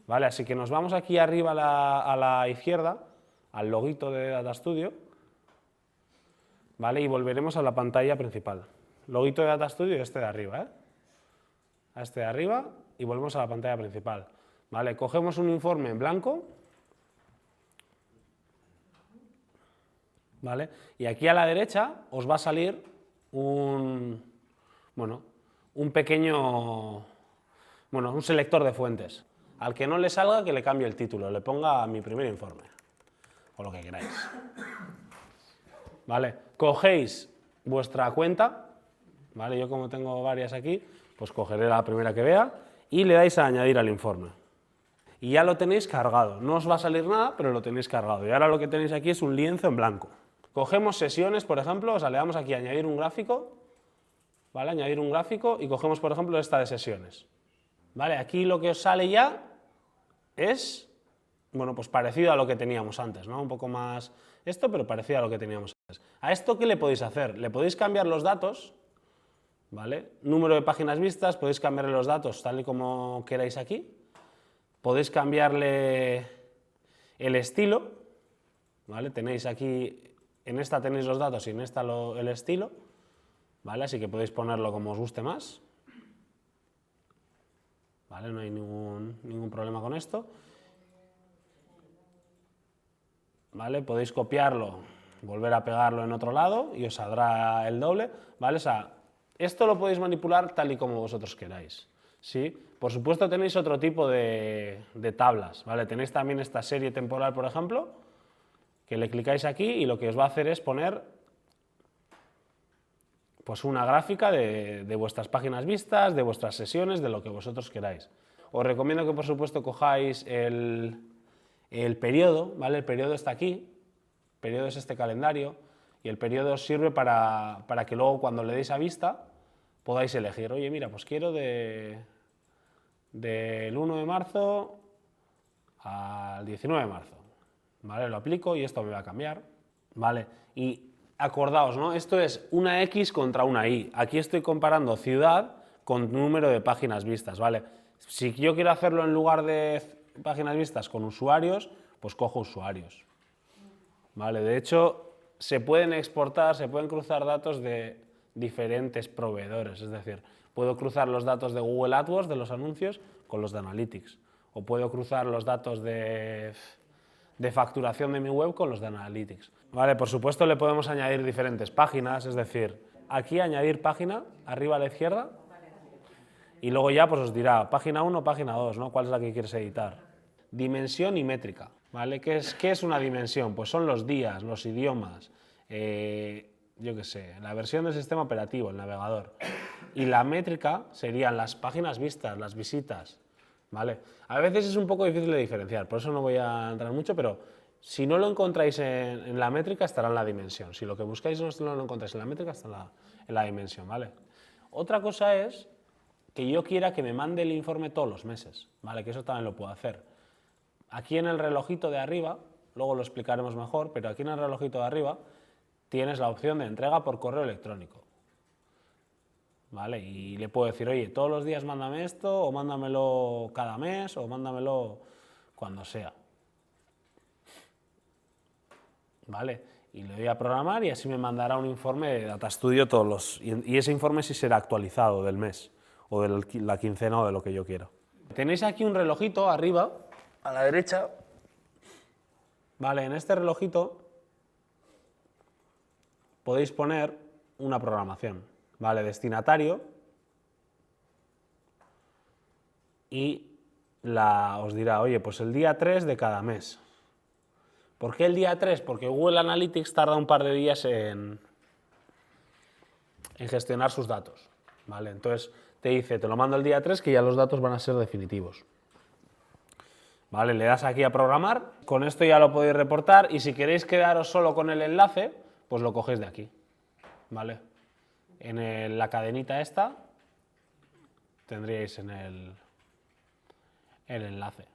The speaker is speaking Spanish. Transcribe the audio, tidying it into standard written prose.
¿Vale? Así que nos vamos aquí arriba a la izquierda, al loguito de Data Studio, ¿vale? Y volveremos a la pantalla principal. Loguito de Data Studio y este de arriba, ¿eh? A este de arriba y volvemos a la pantalla principal. ¿Vale? Cogemos un informe en blanco, ¿vale? Y aquí a la derecha os va a salir un selector de fuentes. Al que no le salga, que le cambie el título, le ponga mi primer informe, o lo que queráis. ¿Vale? Cogéis vuestra cuenta, ¿vale? Yo como tengo varias aquí, pues cogeré la primera que vea y le dais a añadir al informe. Y ya lo tenéis cargado. No os va a salir nada, pero lo tenéis cargado. Y ahora lo que tenéis aquí es un lienzo en blanco. Cogemos sesiones, por ejemplo, o sea, le damos aquí a añadir un gráfico, ¿vale? Añadir un gráfico y cogemos, por ejemplo, esta de sesiones. ¿Vale? Aquí lo que os sale ya es, bueno, pues parecido a lo que teníamos antes, ¿no? Un poco más esto, pero parecido a lo que teníamos antes. ¿A esto qué le podéis hacer? Le podéis cambiar los datos, ¿vale? Número de páginas vistas, podéis cambiarle los datos tal y como queráis aquí. Podéis cambiarle el estilo, ¿vale? Tenéis aquí, en esta tenéis los datos y en esta el estilo, ¿vale? Así que podéis ponerlo como os guste más. ¿Vale? No hay ningún problema con esto. ¿Vale? Podéis copiarlo, volver a pegarlo en otro lado y os saldrá el doble. ¿Vale? O sea, esto lo podéis manipular tal y como vosotros queráis. ¿Sí? Por supuesto tenéis otro tipo de tablas. ¿Vale? Tenéis también esta serie temporal, por ejemplo, que le clicáis aquí y lo que os va a hacer es poner pues una gráfica de vuestras páginas vistas, de vuestras sesiones, de lo que vosotros queráis. Os recomiendo que por supuesto cojáis el periodo, ¿vale? El periodo está aquí, el periodo es este calendario, y el periodo os sirve para que luego cuando le deis a vista podáis elegir, oye, mira, pues quiero del 1 de marzo al 19 de marzo, ¿vale? Lo aplico y esto me va a cambiar, ¿vale? Y acordaos, ¿no? Esto es una X contra una Y. Aquí estoy comparando ciudad con número de páginas vistas, ¿vale? Si yo quiero hacerlo en lugar de páginas vistas con usuarios, pues cojo usuarios, ¿vale? De hecho, se pueden exportar, se pueden cruzar datos de diferentes proveedores, es decir, puedo cruzar los datos de Google AdWords, de los anuncios, con los de Analytics, o puedo cruzar los datos de facturación de mi web con los de Analytics. Vale, por supuesto le podemos añadir diferentes páginas, es decir, aquí añadir página, arriba a la izquierda, y luego ya pues os dirá página 1, página 2, ¿no? ¿Cuál es la que quieres editar? Dimensión y métrica, ¿vale? ¿Qué es una dimensión? Pues son los días, los idiomas, yo qué sé, la versión del sistema operativo, el navegador. Y la métrica serían las páginas vistas, las visitas, ¿vale? A veces es un poco difícil de diferenciar, por eso no voy a entrar mucho, pero si no lo encontráis en la métrica, estará en la dimensión. Si lo que buscáis no lo encontráis en la métrica, está en la dimensión, ¿vale? Otra cosa es que yo quiera que me mande el informe todos los meses, ¿vale? Que eso también lo puedo hacer. Aquí en el relojito de arriba, luego lo explicaremos mejor, pero aquí en el relojito de arriba tienes la opción de entrega por correo electrónico, ¿vale? Y le puedo decir, oye, todos los días mándame esto, o mándamelo cada mes, o mándamelo cuando sea, ¿vale? Y le doy a programar y así me mandará un informe de Data Studio y ese informe sí será actualizado del mes, o de la quincena o de lo que yo quiera. Tenéis aquí un relojito arriba, a la derecha, ¿vale? En este relojito podéis poner una programación, ¿vale? Destinatario, y os dirá, oye, pues el día 3 de cada mes. ¿Por qué el día 3? Porque Google Analytics tarda un par de días en gestionar sus datos, ¿vale? Entonces te dice, te lo mando el día 3, que ya los datos van a ser definitivos. ¿Vale? Le das aquí a programar, con esto ya lo podéis reportar, y si queréis quedaros solo con el enlace, pues lo cogéis de aquí, ¿vale? En la cadenita esta tendríais el enlace.